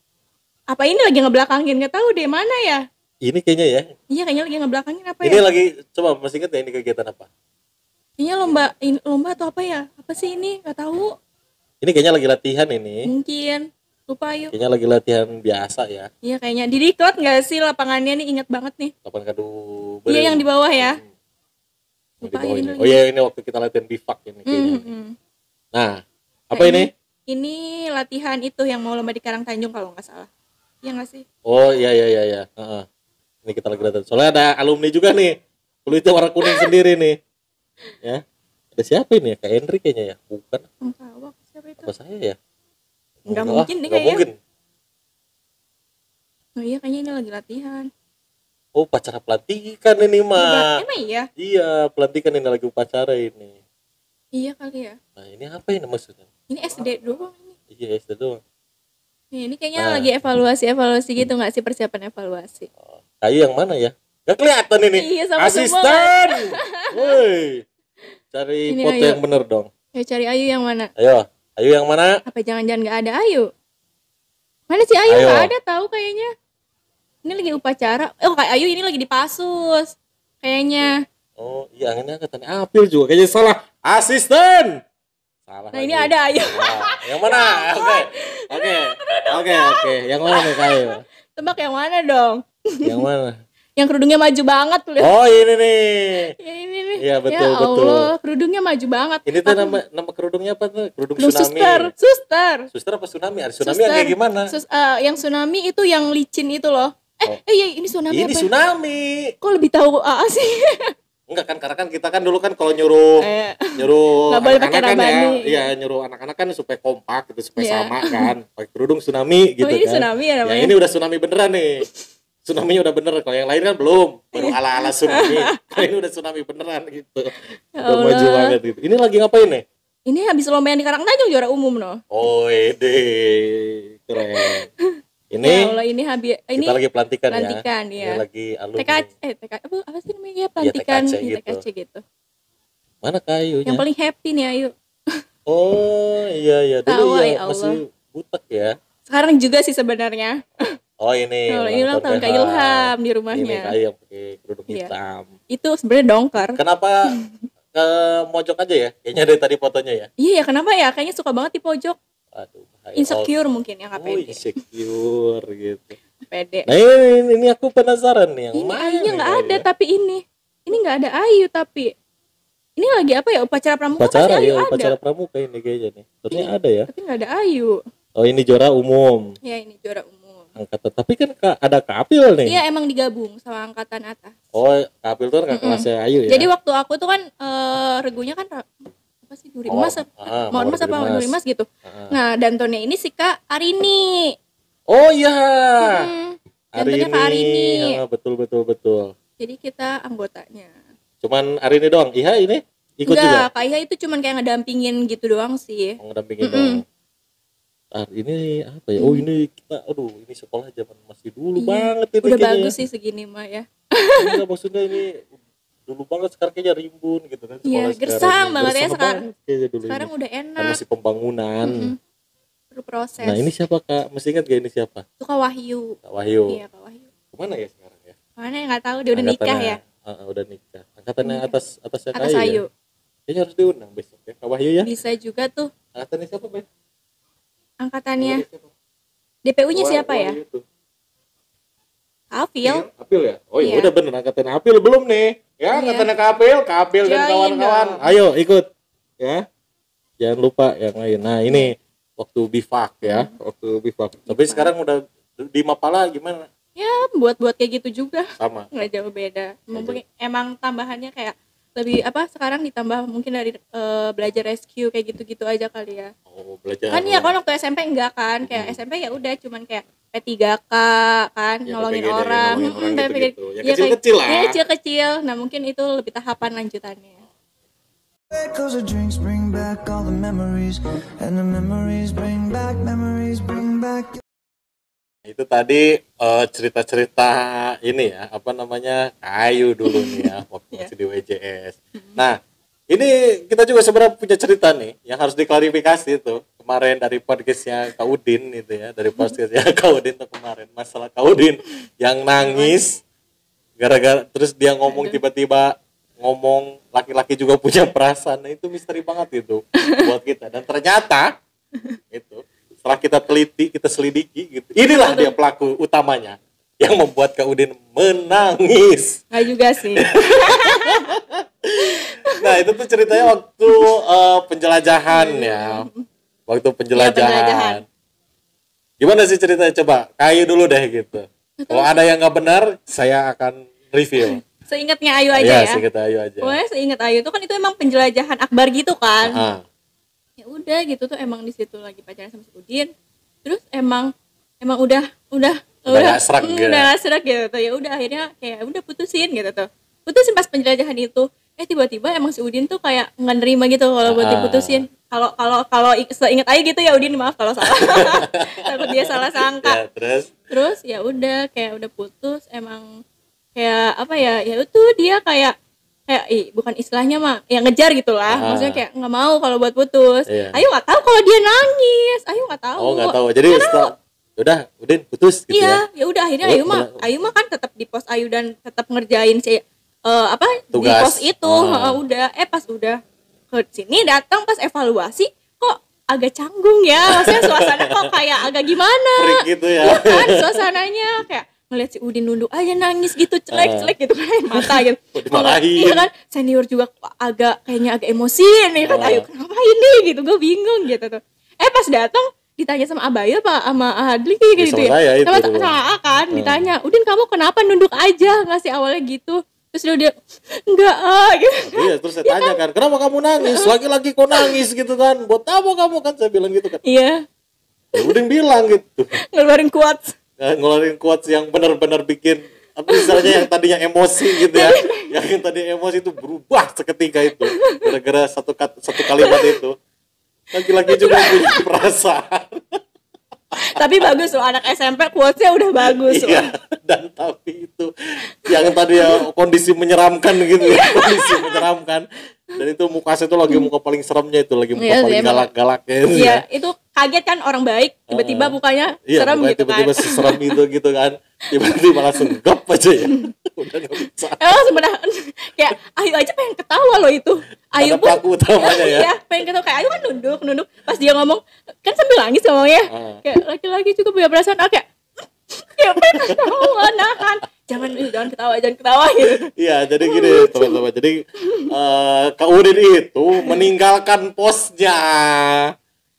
Apa ini lagi ngebelakangin? Gak tahu deh mana ya. Ini kayaknya ya. Iya kayaknya lagi ngebelakangin apa Ini ya? lagi coba masih ingat ya ini kegiatan apa? Kayaknya lomba atau apa ya? Apa sih ini? Gak tahu. Ini kayaknya lagi latihan ini. Mungkin. Lupa Ayu. Kayaknya lagi latihan biasa ya. Iya kayaknya. Di diklat gak sih lapangannya nih? Ingat banget nih. Kapan kado? Iya yang di bawah ya. Yang di Lupa bawah ini ini. lagi. Oh iya, ini waktu kita latihan bivak ini kayaknya. Nah, apa Kayaknya ini? Ini latihan itu yang mau lomba di Karangtanjung kalau nggak salah. Iya nggak sih? Oh iya. Heeh. Ini kita lagi latihan. Soalnya ada alumni juga nih. Kulitnya warna kuning sendiri nih. Ya. Ada siapa ini ya? Kak Henry kayaknya ya? Bukan. Nggak tahu aku siapa itu. Apa saya ya? Nggak Enggak, mungkin deh nggak kayaknya. mungkin. Oh iya kayaknya ini lagi latihan. Oh, upacara pelantikan ini mah. Emang iya? Iya, pelantikan ini lagi upacara ini. Iya kali ya. Nah, ini apa ini maksudnya? Ini SD doang ini. Iya, SD doang. Nih, ini kayaknya Nah. lagi evaluasi gitu nggak sih, persiapan evaluasi? Kayu yang mana ya? Gak kelihatan ini. Iya, sama Asisten. Woi. Cari Ini foto Ayu. yang bener dong. Ayo cari Ayu yang mana? Ayo, Ayu yang mana? Apa jangan-jangan nggak ada Ayu? Mana sih Ayu? Ayo. Nggak ada tahu kayaknya. Ini lagi upacara. Oh kayak Ayu ini lagi di Pasus. Kayaknya. Oh, iya ini angkatan April juga kayaknya salah. Asisten. Salah. Nah lagi. ini ada Ayu. Nah, yang mana? Oke. Yang mana nih Kayu? Tebak yang mana dong? Yang mana? Yang kerudungnya maju banget tuh. Oh, ini nih. Ya ini nih. Iya, betul, Ya betul. Allah, kerudungnya maju banget. Ini tuh nama kerudungnya apa tuh? Kerudung Lu tsunami. suster. Suster apa tsunami? Ada tsunami yang kayak gimana? Yang tsunami itu yang licin itu loh. Iya ini tsunami Ini apa? ya? tsunami. Kok lebih tahu AA sih? Enggak kan, karena kan kita kan dulu kan kalau nyuruh Nggak boleh pakai anak-anak kan rabani. ya, iya nyuruh anak-anak kan supaya kompak gitu, supaya Iya. sama kan. Pakai kerudung tsunami gitu Oh ini kan. tsunami ya namanya? Ya ini udah tsunami beneran nih. Tsunami-nya udah bener, kalau yang lain kan belum. Baru Iya. ala-ala tsunami. Kalau ini udah tsunami beneran gitu. Ya Udah maju Allah. banget gitu. Ini lagi ngapain nih? Ini habis lomba yang di Karangtanjung juara umum loh. Oh, ede. Keren. Ini Ya Allah ini habis ini kita lagi pelantikan, pelantikan, ya. ya. Ini lagi alumni. TK apa sih namanya ya pelantikan TKC di gitu. TKC gitu. Mana kayunya? Yang paling happy nih Ayu. Oh, iya. Dulu Tawa, ya ya Allah. masih butek ya. Sekarang juga sih sebenarnya. Oh ini. Kalau ini ulang tahun Kak Ilham di rumahnya. Ini kayu yang pakai kerudung Iya. hitam. Itu sebenarnya dongker. Kenapa ke mojok aja ya? Kayaknya dari tadi fotonya ya. Iya ya kenapa ya? Kayaknya suka banget di pojok. Aduh. bahaya. Insecure mungkin ya nggak Oh, pede. insecure gitu. Pede. Nah ini aku penasaran nih yang Ini mana Ayunya nih nggak kayu ada ya? tapi ini nggak ada Ayu tapi ini lagi apa ya upacara pramuka Upacara pasti Ayu ya, ada. upacara pramuka ini kayaknya nih. Ternyata ada ya. Tapi nggak ada Ayu. Oh ini juara umum. Ya ini juara umum. Angkatan. Tapi kan ada Kapil nih. Iya emang digabung sama angkatan atas. Oh Kapil tuh kan kelasnya Ayu ya. Jadi waktu aku tuh kan regunya kan apa sih Duri Emas Mawar Emas apa Duri Emas gitu. Nah dantonnya ini si Kak Arini. Oh iya. Dantonnya Kak Arini. Betul. Jadi kita anggotanya. Cuman Arini doang. Iha ini ikut juga. Enggak, Kak Iha itu cuman kayak ngedampingin gitu doang sih. Ngedampingin doang. Ini apa ya? Oh ini kita, ini sekolah zaman masih dulu Iya. banget ini Udah kayaknya. bagus sih segini mah ya. Enggak, maksudnya ini dulu banget, sekarang kayaknya rimbun gitu kan. Iya, sekolah gersang sekarang. banget ya Gersang sekarang. banget kayaknya dulu Sekarang ini. udah Kan enak. masih pembangunan. berproses. Nah, ini siapa Kak? Masih ingat gak ini siapa? Itu Kak Wahyu. Kak Wahyu. Iya, Kak Wahyu. Kemana ya sekarang ya? Mana yang nggak tahu dia udah nikah ya. Udah nikah. Angkatannya atasnya Atas Kak Ayu. Ayu. Ya? Kayaknya harus diundang besok ya. Kak Wahyu ya. Bisa juga tuh. Angkatannya siapa, Be? Angkatannya Siapa? DPU-nya siapa ya? Wahyu tuh. Afil. Apil ya? Oh iya, Iya. udah bener angkatan Apil belum nih. Ya, Iya. angkatannya Kapil dan Join kawan-kawan. dong. Ayo ikut. Ya. Jangan lupa yang lain. Nah, ini waktu bivak ya, waktu bivak. Tapi sekarang udah di Mapala gimana? Ya, buat kayak gitu juga. Sama. Nggak jauh beda. Mungkin emang tambahannya kayak lebih sekarang ditambah mungkin dari belajar rescue kayak gitu-gitu aja kali ya. Oh, belajar. Kan ya kan waktu SMP enggak kan, kayak SMP ya udah cuman kayak P3K kan, Ya, nolongin PPGD, orang, nolongin orang PPGD. gitu-gitu. Ya, Iya, kecil-kecil lah. Ya kecil-kecil. Nah, mungkin itu lebih tahapan lanjutannya. Cause the drinks bring back all the memories, and the memories bring back, memories bring back. Itu tadi cerita-cerita ini ya, apa namanya, Ayu dulu nih ya, waktu masih di WJS. Nah, ini kita juga sebenarnya punya cerita nih, yang harus diklarifikasi tuh. Kemarin dari podcastnya Kak Udin itu ya, dari podcastnya Kak Udin tuh kemarin. Masalah Kak Udin yang nangis, gara-gara, terus dia ngomong tiba-tiba, ngomong laki-laki juga punya perasaan. Nah, itu misteri banget itu buat kita. Dan ternyata, itu setelah kita teliti, kita selidiki gitu. Inilah dia pelaku utamanya yang membuat Kak Udin menangis. Nggak juga sih. Nah, itu tuh ceritanya waktu penjelajahan ya. Waktu penjelajahan. penjelajahan. Gimana sih ceritanya? Coba Kayu dulu deh gitu. Kalau ada yang nggak benar, saya akan review. Seingatnya Ayu aja Iya, ya. seingat Ayu aja. Pokoknya seingat Ayu itu kan itu emang penjelajahan akbar gitu kan. Ah, Ya udah gitu tuh emang di situ lagi pacaran sama si Udin. Terus emang udah nggak serak gitu. udah nggak serak gitu. Ya udah akhirnya kayak udah putusin gitu tuh. Putusin pas penjelajahan itu. Tiba-tiba emang si Udin tuh kayak nggak nerima gitu kalau buat diputusin. Kalau seingat Ayu gitu ya Udin, maaf kalau salah. Takut dia salah sangka. ya, Terus ya udah kayak udah putus emang kayak apa ya itu dia kayak bukan istilahnya mah ya ngejar gitulah. Maksudnya kayak nggak mau kalau buat putus. Iya. Ayu nggak tahu kalau dia nangis. Ayu nggak tahu. Oh, nggak tahu. Jadi setelah udah Udin putus gitu ya. Iya, ya udah akhirnya Oh, Ayu mah kan tetap di pos Ayu dan tetap ngerjain si di Tugas. pos itu. Udah pas udah ke sini datang pas evaluasi kok agak canggung ya. Maksudnya suasana kok kayak agak gimana. Freak gitu ya. Iya kan suasananya kayak ngeliat si Udin nunduk aja nangis gitu celek gitu kan air mata gitu. Dimarahin. Iya kan senior juga kayaknya agak emosi nih kan. Ayo kenapa ini gitu, gue bingung gitu tuh. Pas datang ditanya sama Abayu apa sama Adli gitu sama saya itu dulu. sama A kan ditanya, Udin kamu kenapa nunduk aja ngasih awalnya gitu. Terus dia enggak gitu. Iya, terus saya tanya kan, kenapa kamu nangis? Lagi-lagi kok nangis gitu kan? Buat apa kamu kan? Saya bilang gitu kan. Iya, Ya, Udin bilang gitu. ngeluarin quotes. Ngeluarin quotes yang benar-benar bikin apa misalnya yang tadinya emosi gitu ya. Yang tadi emosi itu berubah seketika itu gara-gara satu kalimat itu. Lagi-lagi juga punya perasaan. Tapi bagus loh, anak SMP quotesnya udah bagus loh. Iya, dan tapi itu yang tadi ya kondisi menyeramkan gitu ya, kondisi menyeramkan. Dan itu mukanya itu lagi muka paling seremnya itu, lagi muka Iya, paling emang. galak-galaknya itu Iya, ya. itu kaget kan orang baik, tiba-tiba mukanya Iya, serem mukanya gitu tiba-tiba kan. serem gitu kan. Tiba-tiba langsung gap aja ya. Udah nggak bisa. Emang sebenarnya kayak Ayu aja pengen ketawa loh itu. Ayu Ada pelaku utamanya ya. Iya, pengen ketawa kayak Ayu kan nunduk. Pas dia ngomong kan sambil nangis ngomongnya. Kayak laki-laki juga punya perasaan kayak pengen ketawa nahan. Jangan ketawa gitu. Iya, jadi gini teman-teman. Jadi Kak Udin itu meninggalkan posnya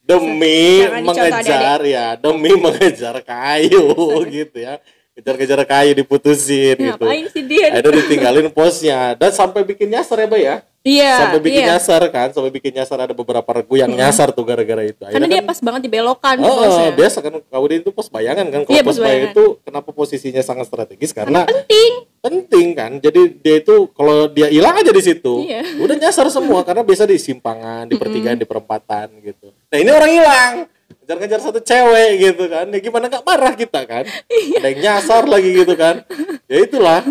demi Jangan dicontoh mengejar ya, demi mengejar kayu gitu ya. Kejar-kejar kayu diputusin gitu. Ngapain sih dia? Akhirnya ditinggalin posnya dan sampai bikin nyasar ya, Bay ya. Iya. Sampai bikin iya. nyasar kan, sampai bikin nyasar ada beberapa regu yang nyasar tuh gara-gara itu. Karena dia pas banget dibelokan posnya. biasa kan Kak Udin itu pos bayangan kan. Kalau Iya, pos pos bayangan bayangan. itu kenapa posisinya sangat strategis karena Penting. kan. Jadi dia itu kalau dia hilang aja di situ, Iya. udah nyasar semua karena biasa di simpangan, di pertigaan, di perempatan gitu. Nah, ini orang hilang. Ngejar-ngejar satu cewek gitu kan. Ya gimana gak marah kita kan? Ada yang nyasar lagi gitu kan. Ya itulah.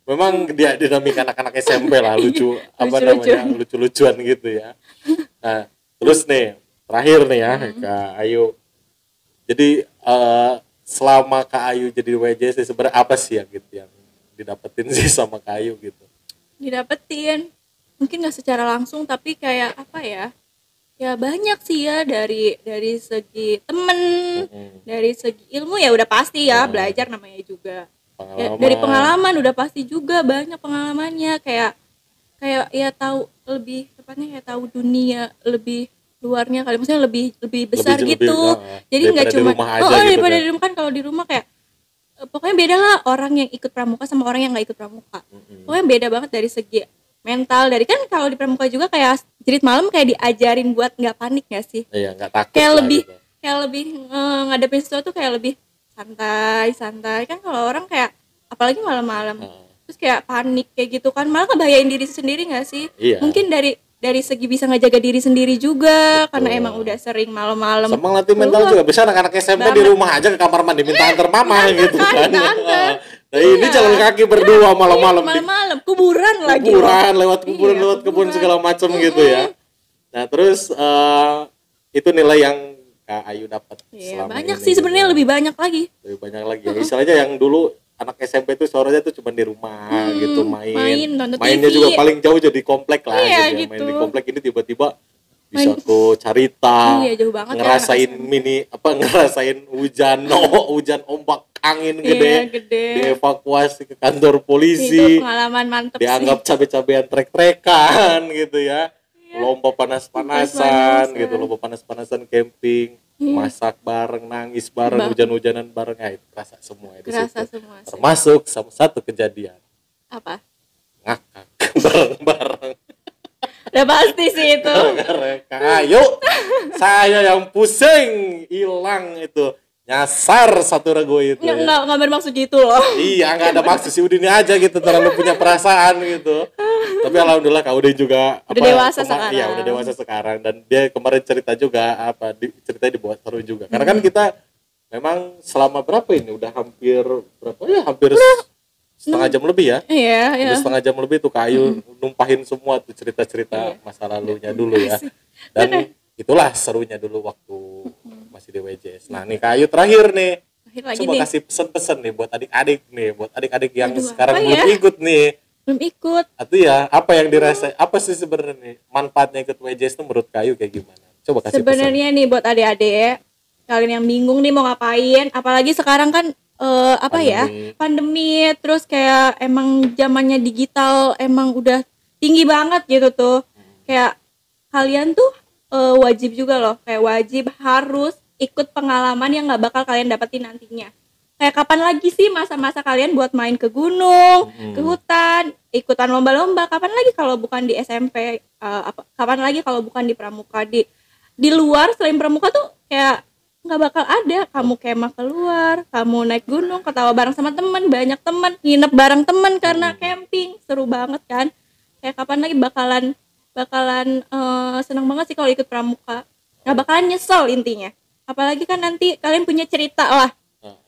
Memang dia dinamika anak-anak SMP lah lucu apa namanya? Lucu-lucuan gitu ya. Nah, terus nih, terakhir nih ya Kak Ayu. Jadi selama Kak Ayu jadi WJ sih sebenarnya apa sih yang gitu yang didapetin sih sama Kak Ayu gitu? Didapetin mungkin nggak secara langsung, tapi kayak apa ya, ya banyak sih ya, dari segi temen, dari segi ilmu ya udah pasti ya, belajar namanya juga ya, dari pengalaman udah pasti juga banyak pengalamannya, kayak ya tahu lebih tepatnya, kayak tahu dunia lebih luarnya kali, maksudnya lebih besar gitu. Jadi nggak cuma daripada di rumah kan, kalau di rumah kayak pokoknya beda lah orang yang ikut pramuka sama orang yang nggak ikut pramuka. Pokoknya beda banget dari segi mental. Dari kan kalau di pramuka juga kayak jerit malam kayak diajarin buat nggak panik nggak sih? Iya, nggak takut. Kayak lebih ngadepin sesuatu kayak lebih santai kan. Kalau orang kayak apalagi malam-malam terus kayak panik kayak gitu kan, malah ngebahayain diri sendiri nggak sih? Iya. Mungkin dari segi bisa ngejaga diri sendiri juga. Betul. Karena emang udah sering malam-malam sama ngelatih mental juga. Bisa anak-anak SMP di rumah aja ke kamar mandi minta antar mama gitu kan. Nah ini jalan kaki berdua malam-malam kuburan lagi, lewat kuburan, lewat kebun segala macam gitu ya. Nah terus itu nilai yang Kak Ayu dapat. Iya, banyak sih sebenarnya, lebih banyak lagi ya. Istilahnya yang dulu anak SMP itu suaranya tuh cuma di rumah gitu, mainnya TV. juga paling jauh jadi komplek lah gitu. Main di komplek ini tiba-tiba bisa ke Carita, jauh banget ngerasain ngerasain hujan ombak angin gede, dievakuasi ke kantor polisi, itu pengalaman mantep dianggap sih. cabe-cabean trek-trekan gitu ya, lomba panas-panasan gitu, lomba panas-panasan camping, masak bareng, nangis bareng, hujan-hujanan bareng, ya itu kerasa semua itu. Semua sih. Termasuk sama satu kejadian. Apa? Ngakak bareng-bareng. Udah pasti sih itu. Kak Ayu, saya yang pusing, hilang itu. Nyasar satu rego itu. Nggak bermaksud gitu loh. Iya, nggak ada maksud, si Udin aja gitu, terlalu punya perasaan gitu. Tapi alhamdulillah Kak Udin juga udah dewasa sekarang. Iya, udah dewasa sekarang, dan dia kemarin cerita juga ceritanya dibuat seru juga. Karena kan kita memang selama berapa ini udah hampir setengah jam lebih ya. Iya. Udah setengah jam lebih tuh Kak Ayu numpahin semua tuh cerita-cerita masa lalunya dulu ya. Dan itulah serunya dulu waktu masih di WJS. Nah nih Kak Ayu terakhir nih, coba kasih pesan-pesan nih buat adik-adik yang sekarang belum ikut nih. Belum ikut. Atau ya apa yang dirasain, apa sih sebenarnya nih manfaatnya ikut WJS itu menurut Kak Ayu kayak gimana? Coba kasih sebenarnya nih buat adik-adik kalian yang bingung nih mau ngapain, apalagi sekarang kan pandemi, terus kayak emang zamannya digital emang udah tinggi banget gitu tuh. Kayak kalian tuh wajib juga loh, kayak wajib harus ikut pengalaman yang nggak bakal kalian dapetin nantinya. Kayak kapan lagi sih masa-masa kalian buat main ke gunung, ke hutan, ikutan lomba-lomba? Kapan lagi kalau bukan di SMP? Kapan lagi kalau bukan di pramuka? Di luar selain pramuka tuh kayak nggak bakal ada. Kamu kemah keluar, kamu naik gunung, ketawa bareng sama teman, banyak teman, nginep bareng teman karena camping, seru banget kan? Kayak kapan lagi bakalan senang banget sih kalau ikut pramuka. Nggak bakalan nyesel intinya. Apalagi kan nanti kalian punya cerita lah.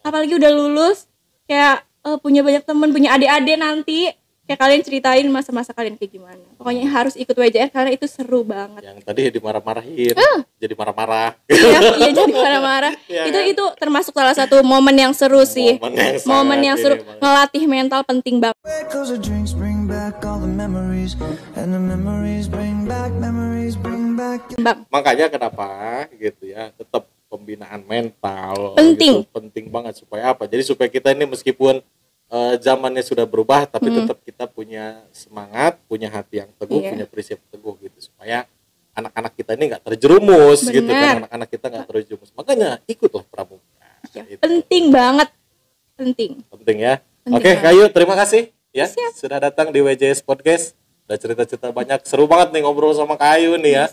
Apalagi udah lulus, kayak punya banyak teman, punya adik-adik nanti, kayak kalian ceritain masa-masa kalian kayak gimana. Pokoknya harus ikut WJS karena itu seru banget. Yang tadi dimarah-marahin, jadi marah-marah. Iya, jadi marah-marah. Itu termasuk salah satu momen yang seru sih. Momen yang seru, ngelatih mental penting banget. Makanya kenapa gitu ya, tetap pembinaan mental penting. Gitu, penting banget supaya apa? Jadi supaya kita ini meskipun zamannya sudah berubah, tapi tetap kita punya semangat, punya hati yang teguh, punya prinsip teguh gitu, supaya anak-anak kita ini nggak terjerumus. Bener. Gitu kan, anak-anak kita nggak terjerumus. Makanya ikutlah pramuka. Gitu. Penting banget, penting ya. Oke, Kak Ayu, terima kasih ya. Siap. Sudah datang di WJS Podcast. Udah cerita-cerita banyak, seru banget nih ngobrol sama Kak Ayu nih ya.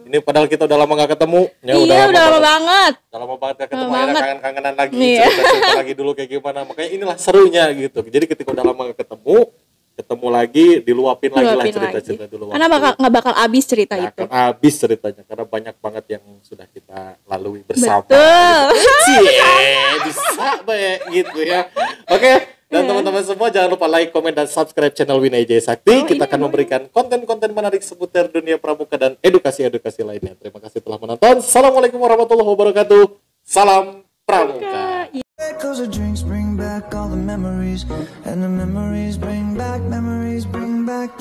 Ini padahal kita udah lama gak ketemu. Ya, udah lama banget. Udah lama banget gak ketemu, akhirnya kangen-kangenan lagi. Cerita lagi dulu kayak gimana. Makanya inilah serunya gitu. Jadi ketika udah lama gak ketemu lagi, diluapin lagi lah cerita-cerita dulu. Karena gak bakal habis cerita itu. Akan habis ceritanya, karena banyak banget yang sudah kita lalui bersama. Betul. Bisa baik gitu ya. Oke. Dan teman-teman semua jangan lupa like, komen, dan subscribe channel Wina Wijaya Sakti. Kita akan memberikan konten-konten menarik seputar dunia pramuka dan edukasi-edukasi lainnya. Terima kasih telah menonton. Assalamualaikum warahmatullahi wabarakatuh. Salam Pramuka. Cause the drinks bring back all the memories, and the memories bring back